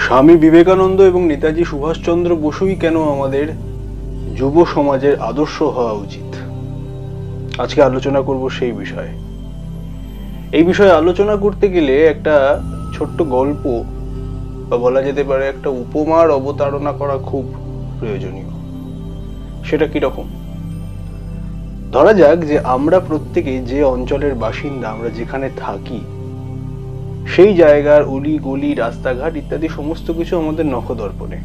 স্বামী বিবেকানন্দ এবং নেতাজি সুভাষচন্দ্র বসুই কেন আমাদের যুব সমাজের আদর্শ হওয়া উচিত, আজকে আলোচনা করব সেই বিষয়ে। এই বিষয়ে আলোচনা করতে গেলে একটা ছোট্ট গল্প বা বলা যেতে পারে একটা উপমার অবতারণা করা খুব প্রয়োজনীয়। সেটা কিরকম? ধরা যাক যে আমরা প্রত্যেকে যে অঞ্চলের বাসিন্দা, আমরা যেখানে থাকি সেই জায়গার অলি গলি রাস্তাঘাট ইত্যাদি সমস্ত কিছু আমাদের নখদর্পণে।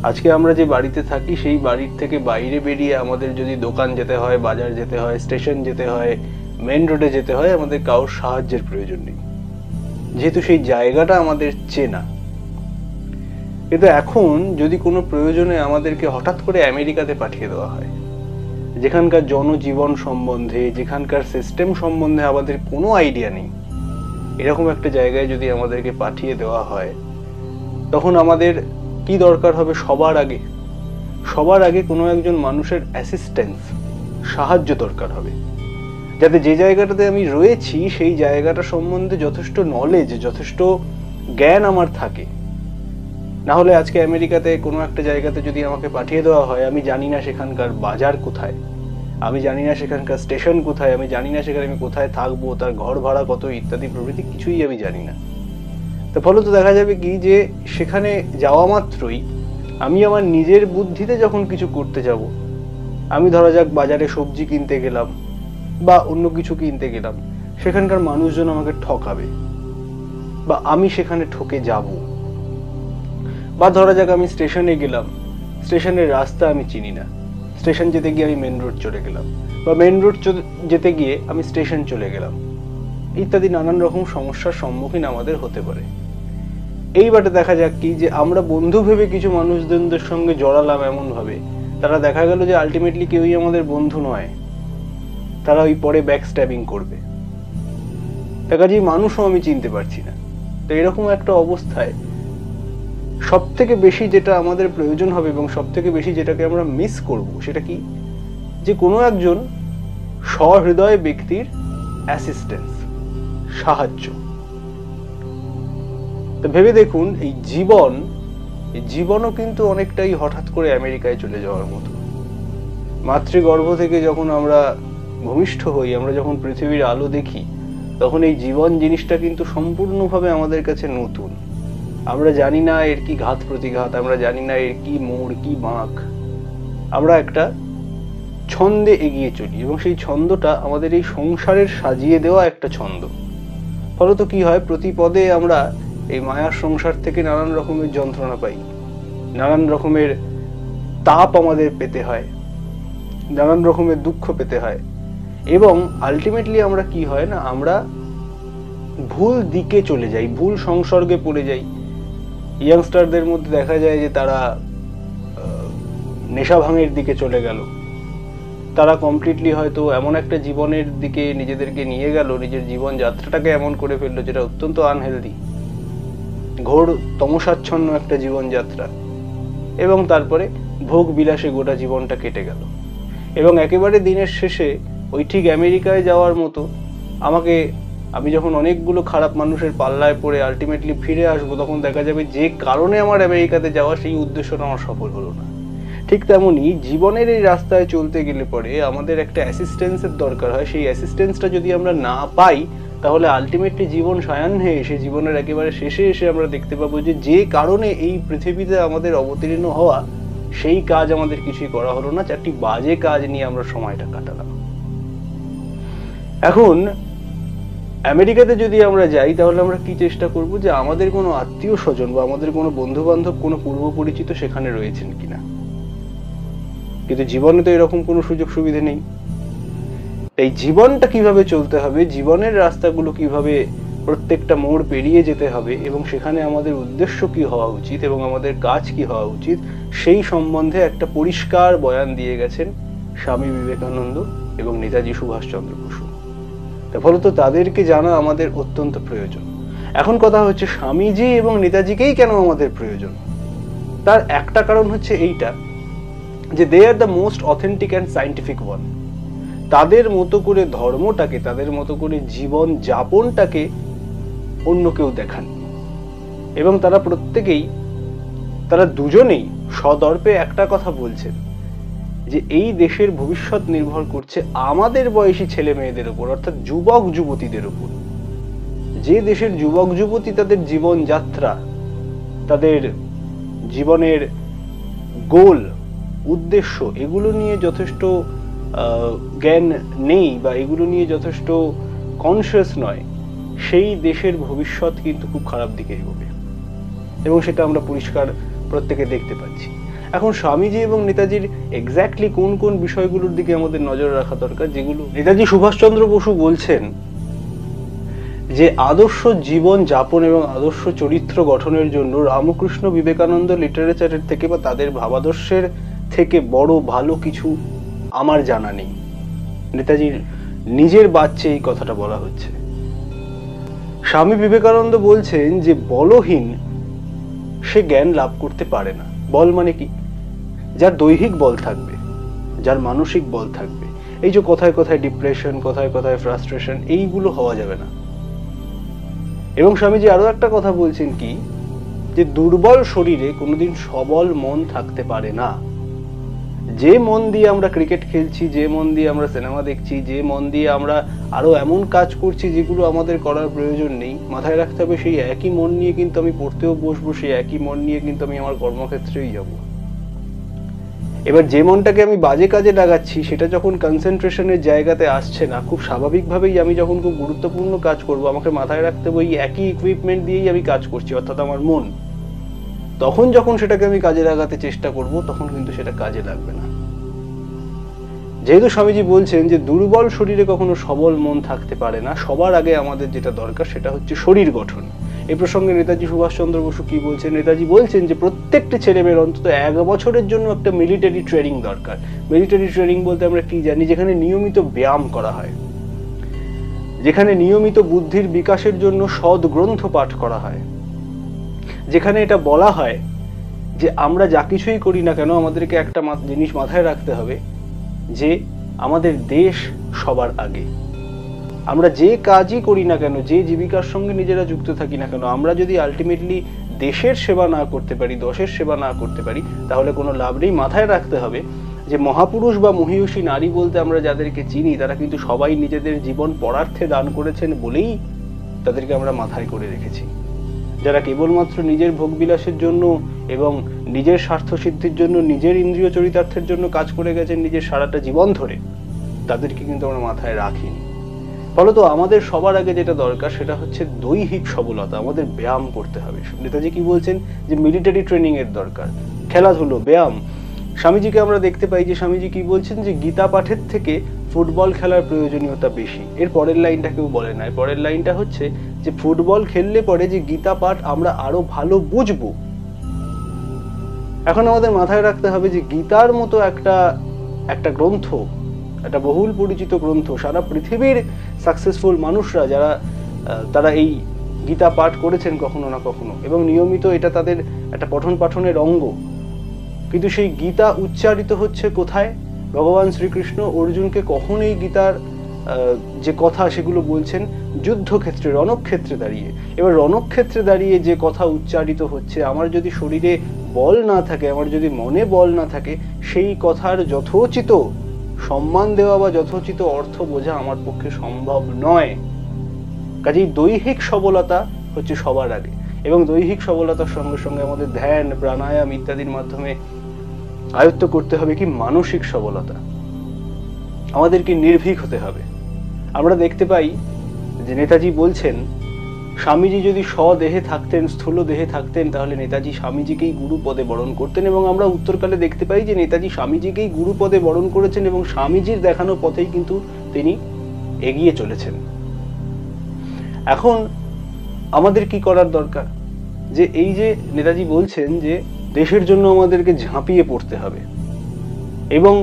আজকে আমরা যে বাড়িতে থাকি সেই বাড়ির থেকে বাইরে বেরিয়ে আমাদের যদি দোকান যেতে হয়, বাজার যেতে হয়, স্টেশন যেতে হয়, মেন রোডে যেতে হয়, আমাদের কারোর সাহায্যের প্রয়োজন নেই, যেহেতু সেই জায়গাটা আমাদের চেনা। কিন্তু এখন যদি কোনো প্রয়োজনে আমাদেরকে হঠাৎ করে আমেরিকাতে পাঠিয়ে দেওয়া হয়, যেখানকার জনজীবন সম্বন্ধে, যেখানকার সিস্টেম সম্বন্ধে আমাদের কোনো আইডিয়া নেই, এরকম একটা জায়গায় যদি আমাদেরকে পাঠিয়ে দেওয়া হয়, তখন আমাদের কি দরকার হবে? সবার আগে কোনো একজন মানুষের অ্যাসিস্ট্যান্স, সাহায্য দরকার হবে, যাতে যে জায়গাটাতে আমি রয়েছি সেই জায়গাটা সম্বন্ধে যথেষ্ট নলেজ, যথেষ্ট জ্ঞান আমার থাকে। না হলে আজকে আমেরিকাতে কোনো একটা জায়গাতে যদি আমাকে পাঠিয়ে দেওয়া হয়, আমি জানি না সেখানকার বাজার কোথায়, আমি জানি না সেখানকার স্টেশন কোথায়, আমি জানি না সেখানে আমি কোথায় থাকবো, তার ঘর ভাড়া কত ইত্যাদি প্রভৃতি কিছুই আমি জানি না। তো ফলত দেখা যাবে কি যে সেখানে যাওয়া মাত্রই আমি আমার নিজের বুদ্ধিতে যখন কিছু করতে যাব, আমি ধরা যাক বাজারে সবজি কিনতে গেলাম বা অন্য কিছু কিনতে গেলাম, সেখানকার মানুষজন আমাকে ঠকাবে বা আমি সেখানে ঠকে যাব। বা ধরা যাক আমি স্টেশনে গেলাম, স্টেশনের রাস্তা আমি চিনি না, স্টেশন যেতে গিয়ে আমি মেন রোড চলে গেলাম, বা মেন রোড যেতে গিয়ে আমি স্টেশন চলে গেলাম, ইত্যাদি নানান রকম সমস্যার সম্মুখীন আমাদের হতে পারে। এইবারে দেখা যাক কি যে আমরা বন্ধু ভেবে কিছু মানুষজনদের সঙ্গে জড়ালাম, এমন ভাবে তারা দেখা গেল যে আলটিমেটলি কেউই আমাদের বন্ধু নয়, তারা ওই পরে ব্যাক স্ট্যাবিং করবে। দেখা যায় মানুষও আমি চিনতে পারছি না। তো এরকম একটা অবস্থায় সব থেকে বেশি যেটা আমাদের প্রয়োজন হবে এবং সব থেকে বেশি যেটাকে আমরা মিস করব, সেটা কি? যে কোনো একজন সহৃদয় ব্যক্তির অ্যাসিস্ট্যান্স, সাহায্য। তো ভেবে দেখুন, এই জীবনও কিন্তু অনেকটাই হঠাৎ করে আমেরিকায় চলে যাওয়ার মতো। মাতৃগর্ভ থেকে যখন আমরা ভূমিষ্ঠ হই, আমরা যখন পৃথিবীর আলো দেখি, তখন এই জীবন জিনিসটা কিন্তু সম্পূর্ণভাবে আমাদের কাছে নতুন। আমরা জানি না এর কি ঘাত প্রতিঘাত, আমরা জানি না এর কি মোড়, কি বাঁক। আমরা একটা ছন্দে এগিয়ে চলি এবং সেই ছন্দটা আমাদের এই সংসারের সাজিয়ে দেওয়া একটা ছন্দ। ফলত কি হয়, প্রতি পদে আমরা এই মায়ার সংসার থেকে নানান রকমের যন্ত্রণা পাই, নানান রকমের তাপ আমাদের পেতে হয়, নানান রকমের দুঃখ পেতে হয়, এবং আলটিমেটলি আমরা কি হয় না, আমরা ভুল দিকে চলে যাই, ভুল সংসর্গে পড়ে যাই। ইয়াংস্টারদের মধ্যে দেখা যায় যে তারা নেশা ভাঙের দিকে চলে গেল, তারা কমপ্লিটলি হয়তো এমন একটা জীবনের দিকে নিজেদেরকে নিয়ে গেল, নিজের জীবন যাত্রাটাকে এমন করে ফেললো যেটা অত্যন্ত আনহেলদি, ঘোর তমসাচ্ছন্ন একটা জীবনযাত্রা, এবং তারপরে ভোগ বিলাসে গোটা জীবনটা কেটে গেল। এবং একেবারে দিনের শেষে ওই ঠিক আমেরিকায় যাওয়ার মতো আমি যখন অনেকগুলো খারাপ মানুষের পাল্লায় পড়ে আলটিমেটলি ফিরে আসবো, তখন দেখা যাবে যে কারণে আমার আমেরিকাতে যাওয়া সেই উদ্দেশ্যটা আমার সফল হলো না। ঠিক তেমনি জীবনের এই রাস্তায় চলতে গেলে পরে আমাদের একটা অ্যাসিস্ট্যান্সের দরকার হয়। সেই অ্যাসিস্ট্যান্সটা যদি আমরা না পাই, তাহলে আলটিমেটলি জীবন সায়াহ্নে এসে, জীবনের একেবারে শেষে এসে আমরা দেখতে পাবো যে কারণে এই পৃথিবীতে আমাদের অবতীর্ণ হওয়া, সেই কাজ আমাদের কিছুই করা হলো না, চারটি বাজে কাজ নিয়ে আমরা সময়টা কাটালাম। এখন আমেরিকাতে যদি আমরা যাই, তাহলে আমরা কি চেষ্টা করব যে আমাদের কোনো আত্মীয় স্বজন বা আমাদের কোনো বন্ধু বান্ধব, কোনো পূর্ব পরিচিত সেখানে রয়েছেন কিনা। কিন্তু জীবনে তো এরকম কোনো সুযোগ সুবিধা নেই। এই জীবনটা কিভাবে চলতে হবে, জীবনের রাস্তাগুলো কিভাবে প্রত্যেকটা মোড় পেরিয়ে যেতে হবে, এবং সেখানে আমাদের উদ্দেশ্য কি হওয়া উচিত এবং আমাদের কাজ কি হওয়া উচিত, সেই সম্বন্ধে একটা পরিষ্কার বয়ান দিয়ে গেছেন স্বামী বিবেকানন্দ এবং নেতাজি সুভাষচন্দ্র বসু। ফলত তাদেরকে জানা আমাদের অত্যন্ত প্রয়োজন। এখন কথা হচ্ছে, স্বামীজি এবং নেতাজিকেই কেন আমাদের প্রয়োজন? তার একটা কারণ হচ্ছে এইটা যে they are the most authentic and scientific one. তাদের মতো করে ধর্মটাকে, তাদের মতো করে জীবন যাপনটাকে অন্য কেউ দেখান। এবং তারা দুজনেই সদর্পে একটা কথা বলছেন, যে এই দেশের ভবিষ্যৎ নির্ভর করছে আমাদের বয়সী ছেলে মেয়েদের উপর, অর্থাৎ যুবক যুবতীদের উপর। যে দেশের যুবক যুবতী তাদের জীবন যাত্রা, তাদের জীবনের গোল, উদ্দেশ্য, এগুলো নিয়ে যথেষ্ট জ্ঞান নেই বা এগুলো নিয়ে যথেষ্ট কনসিয়াস নয়, সেই দেশের ভবিষ্যৎ কিন্তু খুব খারাপ দিকে এগোবে, এবং সেটা আমরা পরিষ্কার প্রত্যেকে দেখতে পাচ্ছি। এখন স্বামীজি এবং নেতাজির এক্স্যাক্টলি কোন কোন বিষয়গুলোর দিকে আমাদের নজর রাখা দরকার, যেগুলো নেতাজি সুভাষচন্দ্র বসু বলছেন যে আদর্শ জীবন যাপন এবং আদর্শ চরিত্র গঠনের জন্য রামকৃষ্ণ বিবেকানন্দ লিটারেচারের থেকে বা তাদের ভাবাদর্শের থেকে বড় ভালো কিছু আমার জানা নেই। নেতাজির নিজের বাচ্চে এই কথাটা বলা হচ্ছে। স্বামী বিবেকানন্দ বলছেন যে বলহীন সে জ্ঞান লাভ করতে পারে না। বল মানে কি? যার দৈহিক বল থাকবে, যার মানসিক বল থাকবে। এই যে কথায় কথায় ডিপ্রেশন, কথায় কথায় ফ্রাস্ট্রেশন, এইগুলো হওয়া যাবে না। এবং স্বামীজি আরো একটা কথা বলছেন কি, যে দুর্বল শরীরে কোনোদিন সবল মন থাকতে পারে না। যে মন দিয়ে আমরা ক্রিকেট খেলছি, যে মন দিয়ে আমরা সিনেমা দেখছি, যে মন দিয়ে আমরা আরো এমন কাজ করছি যেগুলো আমাদের করার প্রয়োজন নেই, মাথায় রাখতে হবে সেই একই মন নিয়ে কিন্তু আমি পড়তেও বসবো, সেই একই মন নিয়ে কিন্তু আমি আমার কর্মক্ষেত্রেই যাব। এবার যে মনটাকে আমি বাজে কাজে লাগাচ্ছি, সেটা যখন কনসেন্ট্রেশনের জায়গাতে আসছে না, খুব স্বাভাবিকভাবেই আমি যখন খুব গুরুত্বপূর্ণ কাজ করব, আমাকে মাথায় রাখতে হবে এই একই ইকুইপমেন্ট দিয়েই আমি কাজ করছি, অর্থাৎ আমার মন। তখন যখন সেটাকে আমি কাজে লাগাতে চেষ্টা করব, তখন কিন্তু সেটা কাজে লাগবে না। যেহেতু স্বামীজি বলছেন যে দুর্বল শরীরে কখনো সবল মন থাকতে পারে না, সবার আগে আমাদের যেটা দরকার সেটা হচ্ছে শরীর গঠন। এই প্রসঙ্গে নেতাজি সুভাষচন্দ্র বসু কি বলছেন? নেতাজি বলছেন যে প্রত্যেকটি ছেলেমেয়ের অন্তত 1 বছরের জন্য একটা মিলিটারি ট্রেনিং দরকার। মিলিটারি ট্রেনিং বলতে আমরা কি জানি? যেখানে নিয়মিত ব্যায়াম করা হয়, যেখানে নিয়মিত বুদ্ধির বিকাশের জন্য সৎ গ্রন্থ পাঠ করা হয়, যেখানে এটা বলা হয় যে আমরা যা কিছুই করি না কেন আমাদেরকে একটা জিনিস মাথায় রাখতে হবে, যে আমাদের দেশ সবার আগে। আমরা যে কাজই করি না কেন, যে জীবিকার সঙ্গে নিজেরা যুক্ত থাকি না কেন, আমরা যদি আলটিমেটলি দেশের সেবা না করতে পারি, দশের সেবা না করতে পারি, তাহলে কোনো লাভ নেই। মাথায় রাখতে হবে যে মহাপুরুষ বা মহীয়সী নারী বলতে আমরা যাদেরকে চিনি, তারা কিন্তু সবাই নিজেদের জীবন পরার্থে দান করেছেন বলেই তাদেরকে আমরা মাথায় করে রেখেছি। যারা কেবলমাত্র নিজের ভোগবিলাসের জন্য এবং নিজের স্বার্থ সিদ্ধির জন্য, নিজের ইন্দ্রিয় চরিতার্থের জন্য কাজ করে গেছেন নিজের সারাটা জীবন ধরে, তাদেরকে কিন্তু আমরা মাথায় রাখিনি। ফলত আমাদের সবার আগে যেটা দরকার সেটা হচ্ছে দৈহিক সবলতা। আমাদের ব্যায়াম করতে হবে। নেতাজি কি বলছেন? যে মিলিটারি ট্রেনিং এর দরকার, খেলাধুলো, ব্যায়াম। স্বামীজিকে আমরা দেখতে পাই যে স্বামীজি কি বলছেন? যে গীতা পাঠের থেকে ফুটবল খেলার প্রয়োজনীয়তা বেশি। এর পরের লাইনটা কেউ বলে না। পরের লাইনটা হচ্ছে যে ফুটবল খেললে পরে যে গীতা পাঠ আমরা আরো ভালো বুঝবো। এখন আমাদের মাথায় রাখতে হবে যে গীতার মতো একটা গ্রন্থ, একটা বহুল পরিচিত গ্রন্থ, সারা পৃথিবীর সাকসেসফুল মানুষরা যারা তারা এই গীতা পাঠ করেছেন কখনো না কখনো, এবং নিয়মিত এটা তাদের একটা পঠন পাঠনের অঙ্গ। কিন্তু সেই গীতা উচ্চারিত হচ্ছে কোথায়? ভগবান শ্রীকৃষ্ণ অর্জুনকে কখন এই গীতার যে কথা সেগুলো বলছেন? যুদ্ধক্ষেত্রে, রণক্ষেত্রে দাঁড়িয়ে। এবার রণক্ষেত্রে দাঁড়িয়ে যে কথা উচ্চারিত হচ্ছে, আমার যদি শরীরে বল না থাকে, আমার যদি মনে বল না থাকে, সেই কথার যথোচিত সম্মান দেওয়া বা যথোচিত অর্থ বোঝা আমার পক্ষে সম্ভব নয়। কাজেই দৈহিক সবলতা হচ্ছে সবার আগে, এবং দৈহিক সবলতার সঙ্গে সঙ্গে আমাদের ধ্যান, প্রাণায়াম ইত্যাদির মাধ্যমে আয়ত্ত করতে হবে কি? মানসিক সবলতা। আমাদেরকে নির্ভীক হতে হবে। আমরা দেখতে পাই যে নেতাজি বলছেন, স্বামীজি যদি স্বদেহে থাকতেন, স্থূল দেহে থাকতেন, তাহলে নেতাজি স্বামীজিকেই গুরু পদে বরণ করতেন। এবং আমরা উত্তরকালে দেখতে পাই যে নেতাজি স্বামীজিকেই গুরু পদে বরণ করেছেন এবং স্বামীজির দেখানো পথেই কিন্তু তিনি এগিয়ে চলেছেন। এখন আমাদের কি করার দরকার? যে এই যে নেতাজি বলছেন যে দেশের জন্য আমাদেরকে ঝাঁপিয়ে পড়তে হবে, এবং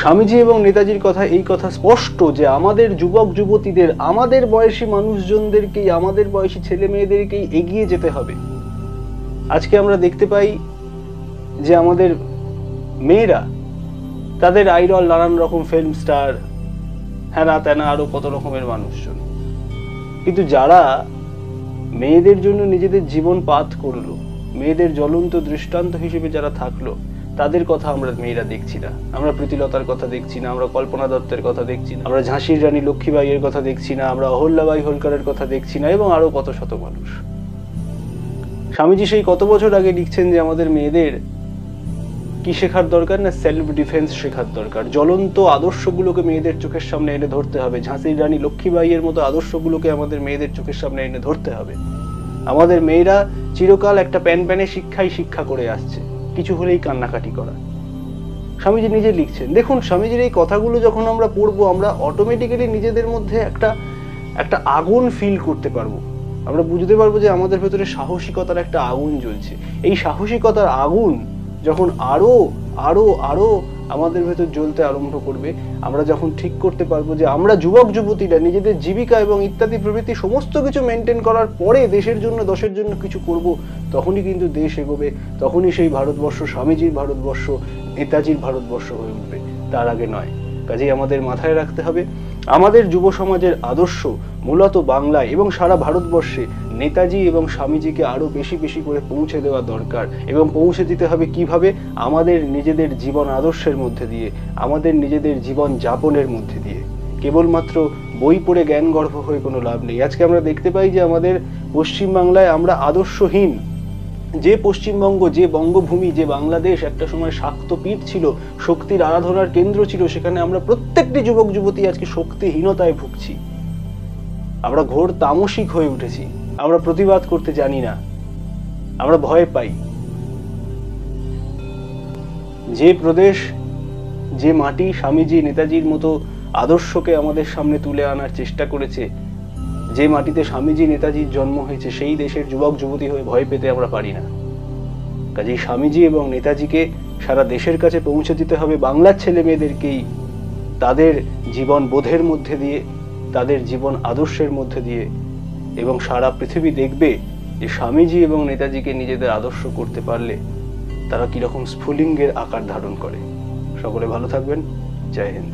স্বামীজি এবং নেতাজির কথা এই কথা স্পষ্ট যে আমাদের যুবক যুবতীদের, আমাদের বয়সী মানুষজনদেরকেই, আমাদের বয়সী ছেলে মেয়েদেরকেই এগিয়ে যেতে হবে। আজকে আমরা দেখতে পাই যে আমাদের মেয়েরা, তাদের আইডল নানান রকম ফিল্ম স্টার, হ্যানা ত্যানা আরো কত রকমের মানুষজন, কিন্তু যারা মেয়েদের জন্য নিজেদের জীবন পাত করলো, মেয়েদের জ্বলন্ত দৃষ্টান্ত হিসেবে যারা থাকলো, তাদের কথা আমরা মেয়েরা দেখছি না। আমরা প্রীতিলতার কথা দেখছি না, আমরা কল্পনা দত্তের কথা দেখছি না, আমরা ঝাঁসির রানী লক্ষ্মীবাঈয়ের কথা দেখছি না, আমরা অহল্যাবাঈ হোলকারের কথা দেখছি না, এবং আরো কত শত মানুষ। স্বামীজি সেই কত বছর আগে লিখছেন যে আমাদের মেয়েদের কি শেখার দরকার, না সেলফ ডিফেন্স শেখার দরকার। জ্বলন্ত আদর্শগুলোকে মেয়েদের চোখের সামনে এনে ধরতে হবে। ঝাঁসির রানী লক্ষ্মীবাঈয়ের মতো আদর্শগুলোকে আমাদের মেয়েদের চোখের সামনে এনে ধরতে হবে। আমাদের মেয়েরা চিরকাল একটা প্যান প্যানে শিক্ষা করে আসছে, কিছু হলেই কান্নাকাটি করা। স্বামীজি নিজে লিখছেন। দেখুন, স্বামীজির এই কথাগুলো যখন আমরা পড়বো, আমরা অটোমেটিক্যালি নিজেদের মধ্যে একটা আগুন ফিল করতে পারবো। আমরা বুঝতে পারবো যে আমাদের ভেতরে সাহসিকতার একটা আগুন জ্বলছে। এই সাহসিকতার আগুন যখন আরো আরো আরো আমাদের ভেতর জ্বলতে আরম্ভ করবে, আমরা যখন ঠিক করতে পারবো যে আমরা যুবক যুবতীরা নিজেদের জীবিকা এবং ইত্যাদি প্রভৃতি সমস্ত কিছু মেনটেন করার পরে দেশের জন্য দশের জন্য কিছু করব, তখনই কিন্তু দেশ এগোবে, তখনই সেই ভারতবর্ষ স্বামীজির ভারতবর্ষ, নেতাজির ভারতবর্ষ হয়ে উঠবে, তার আগে নয়। কাজেই আমাদের মাথায় রাখতে হবে, আমাদের যুব সমাজের আদর্শ মূলত বাংলায় এবং সারা ভারতবর্ষে নেতাজি এবং স্বামীজিকে আরো বেশি বেশি করে পৌঁছে দেওয়া দরকার। এবং পৌঁছে দিতে হবে কিভাবে? আমাদের নিজেদের জীবন আদর্শের মধ্যে দিয়ে, আমাদের নিজেদের জীবন যাপনের মধ্যে দিয়ে। কেবলমাত্র বই পড়ে জ্ঞান গর্ভ হয়ে কোনো লাভ নেই। আজকে আমরা দেখতে পাই যে আমাদের পশ্চিমবাংলায় আমরা আদর্শহীন। যে পশ্চিমবঙ্গ, যে বঙ্গভূমি, যে বাংলাদেশ একটা সময় শাক্তপীঠ ছিল, শক্তির আরাধনার কেন্দ্র ছিল, সেখানে আমরা প্রত্যেকটি যুবক যুবতী আজকে শক্তিহীনতায় ভুগছি। আমরা ঘোর তামসিক হয়ে উঠেছি। আমরা প্রতিবাদ করতে জানি না, আমরা ভয় পাই। যে প্রদেশ, যে মাটি স্বামীজি নেতাজির মতো আদর্শকে আমাদের সামনে তুলে আনার চেষ্টা করেছে, যে মাটিতে স্বামীজি নেতাজির জন্ম হয়েছে, সেই দেশের যুবক যুবতী হয়ে ভয় পেতে আমরা পারি না। কাজেই স্বামীজি এবং নেতাজিকে সারা দেশের কাছে পৌঁছে দিতে হবে, বাংলার ছেলে মেয়েদেরকেই, তাদের জীবন বোধের মধ্যে দিয়ে, তাদের জীবন আদর্শের মধ্যে দিয়ে। এবং সারা পৃথিবী দেখবে যে স্বামীজি এবং নেতাজিকে নিজেদের আদর্শ করতে পারলে তারা কিরকম স্ফুলিঙ্গের আকার ধারণ করে। সকলে ভালো থাকবেন। জয় হিন্দ।